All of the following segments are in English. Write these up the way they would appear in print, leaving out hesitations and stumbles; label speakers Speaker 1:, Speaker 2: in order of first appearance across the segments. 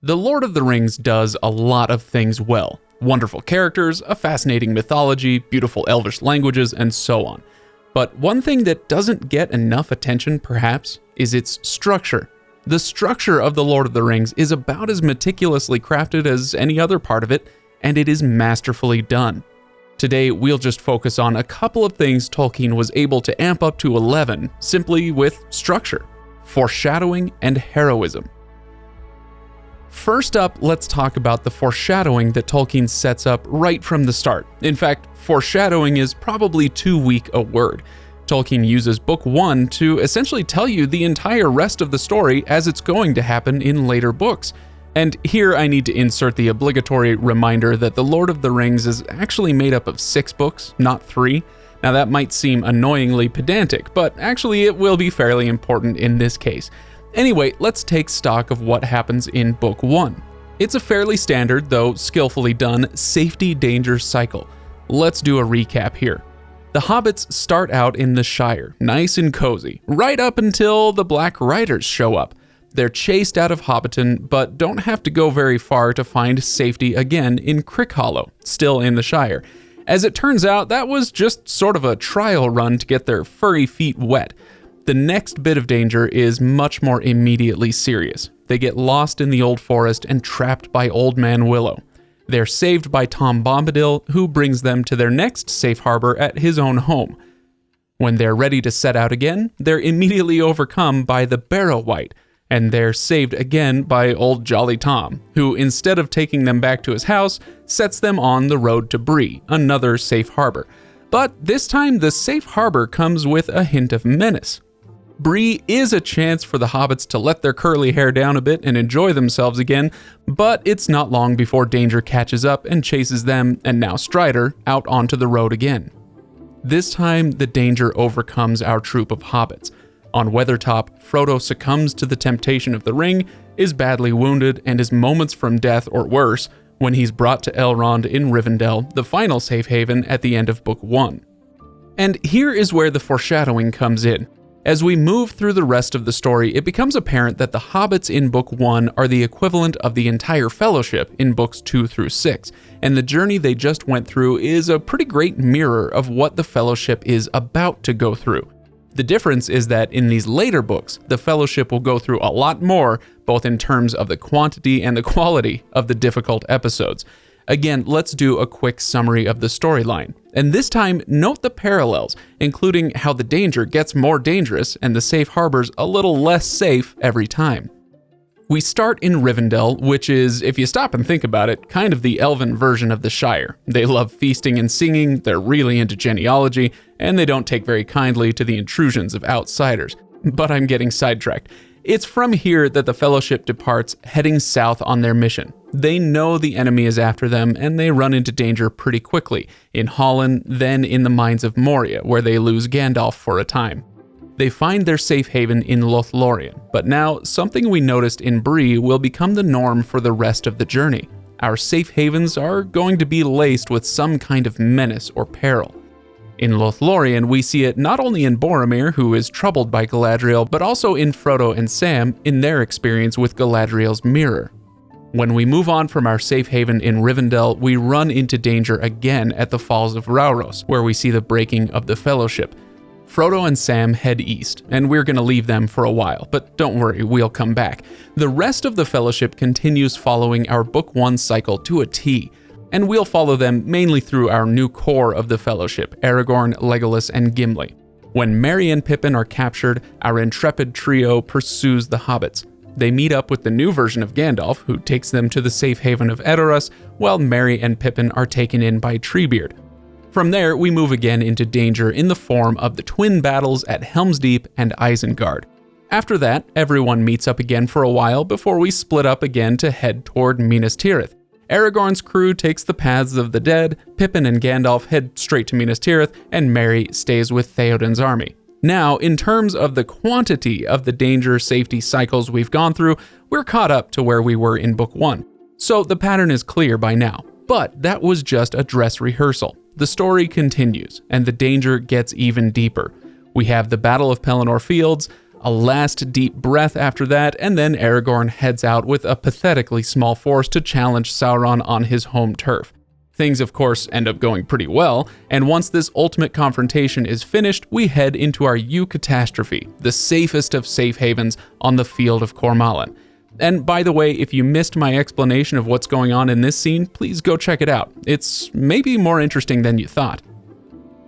Speaker 1: The Lord of the Rings does a lot of things well. Wonderful characters, a fascinating mythology, beautiful elvish languages, and so on. But one thing that doesn't get enough attention, perhaps, is its structure. The structure of The Lord of the Rings is about as meticulously crafted as any other part of it, and it is masterfully done. Today, we'll just focus on a couple of things Tolkien was able to amp up to 11 simply with structure: foreshadowing and heroism. First up, let's talk about the foreshadowing that Tolkien sets up right from the start. In fact, foreshadowing is probably too weak a word. Tolkien uses Book 1 to essentially tell you the entire rest of the story as it's going to happen in later books. And here I need to insert the obligatory reminder that The Lord of the Rings is actually made up of 6 books, not 3. Now that might seem annoyingly pedantic, but actually it will be fairly important in this case. Anyway, let's take stock of what happens in Book 1. It's a fairly standard, though skillfully done, safety-danger cycle. Let's do a recap here. The hobbits start out in the Shire, nice and cozy, right up until the Black Riders show up. They're chased out of Hobbiton, but don't have to go very far to find safety again in Crickhollow, still in the Shire. As it turns out, that was just sort of a trial run to get their furry feet wet. The next bit of danger is much more immediately serious. They get lost in the Old Forest and trapped by Old Man Willow. They're saved by Tom Bombadil, who brings them to their next safe harbor at his own home. When they're ready to set out again, they're immediately overcome by the Barrow-wight, and they're saved again by Old Jolly Tom, who instead of taking them back to his house, sets them on the road to Bree, another safe harbor. But this time the safe harbor comes with a hint of menace. Bree is a chance for the hobbits to let their curly hair down a bit and enjoy themselves again, but it's not long before danger catches up and chases them, and now Strider, out onto the road again. This time, the danger overcomes our troop of hobbits. On Weathertop, Frodo succumbs to the temptation of the ring, is badly wounded, and is moments from death or worse when he's brought to Elrond in Rivendell, the final safe haven at the end of Book 1. And here is where the foreshadowing comes in. As we move through the rest of the story, it becomes apparent that the hobbits in Book 1 are the equivalent of the entire Fellowship in Books 2 through 6, and the journey they just went through is a pretty great mirror of what the Fellowship is about to go through. The difference is that in these later books, the Fellowship will go through a lot more, both in terms of the quantity and the quality of the difficult episodes. Again, let's do a quick summary of the storyline. And this time, note the parallels, including how the danger gets more dangerous and the safe harbors a little less safe every time. We start in Rivendell, which is, if you stop and think about it, kind of the elven version of the Shire. They love feasting and singing, they're really into genealogy, and they don't take very kindly to the intrusions of outsiders. But I'm getting sidetracked. It's from here that the Fellowship departs, heading south on their mission. They know the enemy is after them, and they run into danger pretty quickly, in Hollin, then in the mines of Moria, where they lose Gandalf for a time. They find their safe haven in Lothlorien, but now something we noticed in Bree will become the norm for the rest of the journey. Our safe havens are going to be laced with some kind of menace or peril. In Lothlorien, we see it not only in Boromir, who is troubled by Galadriel, but also in Frodo and Sam in their experience with Galadriel's mirror. When we move on from our safe haven in Rivendell, we run into danger again at the Falls of Rauros, where we see the breaking of the Fellowship. Frodo and Sam head east, and we're going to leave them for a while, but don't worry, we'll come back. The rest of the Fellowship continues following our Book 1 cycle to a T, and we'll follow them mainly through our new core of the Fellowship, Aragorn, Legolas, and Gimli. When Merry and Pippin are captured, our intrepid trio pursues the hobbits. They meet up with the new version of Gandalf, who takes them to the safe haven of Edoras, while Merry and Pippin are taken in by Treebeard. From there, we move again into danger in the form of the twin battles at Helm's Deep and Isengard. After that, everyone meets up again for a while before we split up again to head toward Minas Tirith. Aragorn's crew takes the paths of the dead, Pippin and Gandalf head straight to Minas Tirith, and Merry stays with Theoden's army. Now, in terms of the quantity of the danger safety cycles we've gone through, we're caught up to where we were in Book 1. So the pattern is clear by now. But that was just a dress rehearsal. The story continues, and the danger gets even deeper. We have the Battle of Pelennor Fields, A last deep breath after that, and then Aragorn heads out with a pathetically small force to challenge Sauron on his home turf. Things, of course, end up going pretty well, and once this ultimate confrontation is finished, we head into our eucatastrophe, the safest of safe havens on the field of Cormallen. And by the way, if you missed my explanation of what's going on in this scene, please go check it out. It's maybe more interesting than you thought.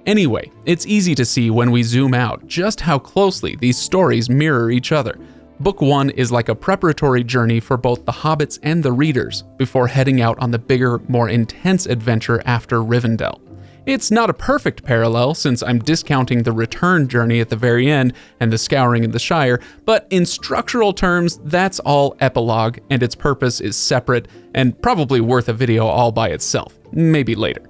Speaker 1: Anyway, it's easy to see when we zoom out just how closely these stories mirror each other. Book 1 is like a preparatory journey for both the hobbits and the readers before heading out on the bigger, more intense adventure after Rivendell. It's not a perfect parallel since I'm discounting the return journey at the very end and the scouring in the Shire, but in structural terms, that's all epilogue and its purpose is separate and probably worth a video all by itself, maybe later.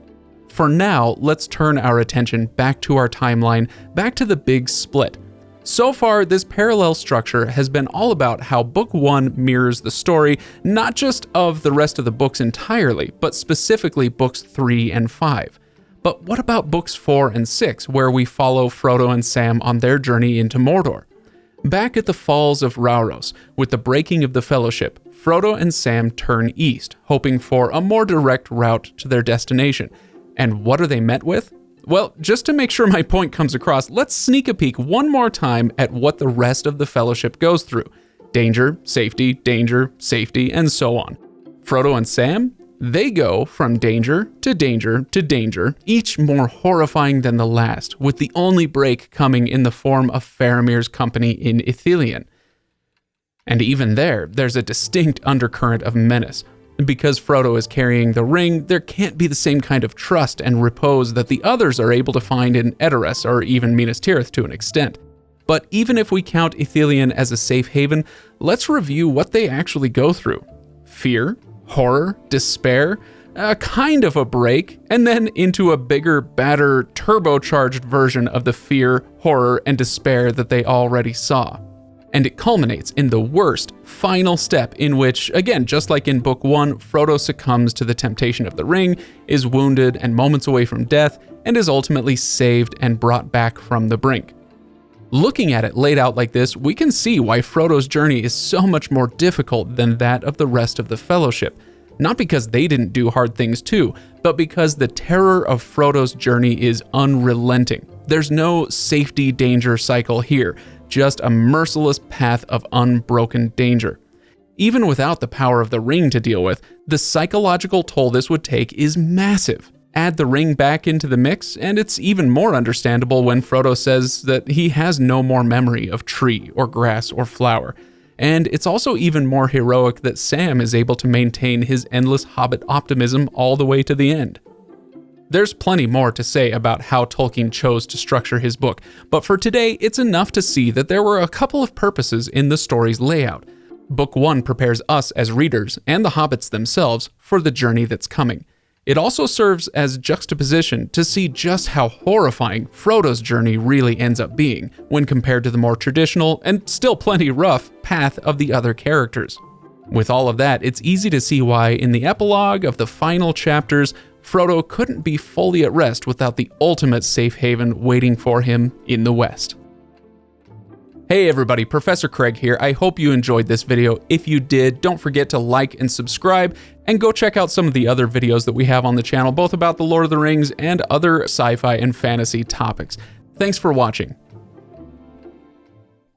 Speaker 1: For now, let's turn our attention back to our timeline, back to the big split. So far, this parallel structure has been all about how Book 1 mirrors the story, not just of the rest of the books entirely, but specifically Books 3 and 5. But what about Books 4 and 6, where we follow Frodo and Sam on their journey into Mordor? Back at the Falls of Rauros, with the breaking of the Fellowship, Frodo and Sam turn east, hoping for a more direct route to their destination. And what are they met with? Well, just to make sure my point comes across, let's sneak a peek one more time at what the rest of the Fellowship goes through. Danger, safety, and so on. Frodo and Sam? They go from danger to danger to danger, each more horrifying than the last, with the only break coming in the form of Faramir's company in Ithilien. And even there's a distinct undercurrent of menace. Because Frodo is carrying the ring, there can't be the same kind of trust and repose that the others are able to find in Edoras or even Minas Tirith to an extent. But even if we count Ithilien as a safe haven, let's review what they actually go through. Fear, horror, despair, a kind of a break, and then into a bigger, badder, turbocharged version of the fear, horror, and despair that they already saw. And it culminates in the worst, final step in which, again, just like in Book 1, Frodo succumbs to the temptation of the ring, is wounded and moments away from death, and is ultimately saved and brought back from the brink. Looking at it laid out like this, we can see why Frodo's journey is so much more difficult than that of the rest of the Fellowship. Not because they didn't do hard things too, but because the terror of Frodo's journey is unrelenting. There's no safety danger cycle here, just a merciless path of unbroken danger. Even without the power of the ring to deal with, the psychological toll this would take is massive. Add the ring back into the mix, and it's even more understandable when Frodo says that he has no more memory of tree or grass or flower. And it's also even more heroic that Sam is able to maintain his endless hobbit optimism all the way to the end. There's plenty more to say about how Tolkien chose to structure his book, but for today, it's enough to see that there were a couple of purposes in the story's layout. Book 1 prepares us as readers, and the hobbits themselves, for the journey that's coming. It also serves as juxtaposition to see just how horrifying Frodo's journey really ends up being, when compared to the more traditional, and still plenty rough, path of the other characters. With all of that, it's easy to see why, in the epilogue of the final chapters, Frodo couldn't be fully at rest without the ultimate safe haven waiting for him in the West. Hey everybody, Professor Craig here. I hope you enjoyed this video. If you did, don't forget to like and subscribe, and go check out some of the other videos that we have on the channel, both about the Lord of the Rings and other sci-fi and fantasy topics. Thanks for watching.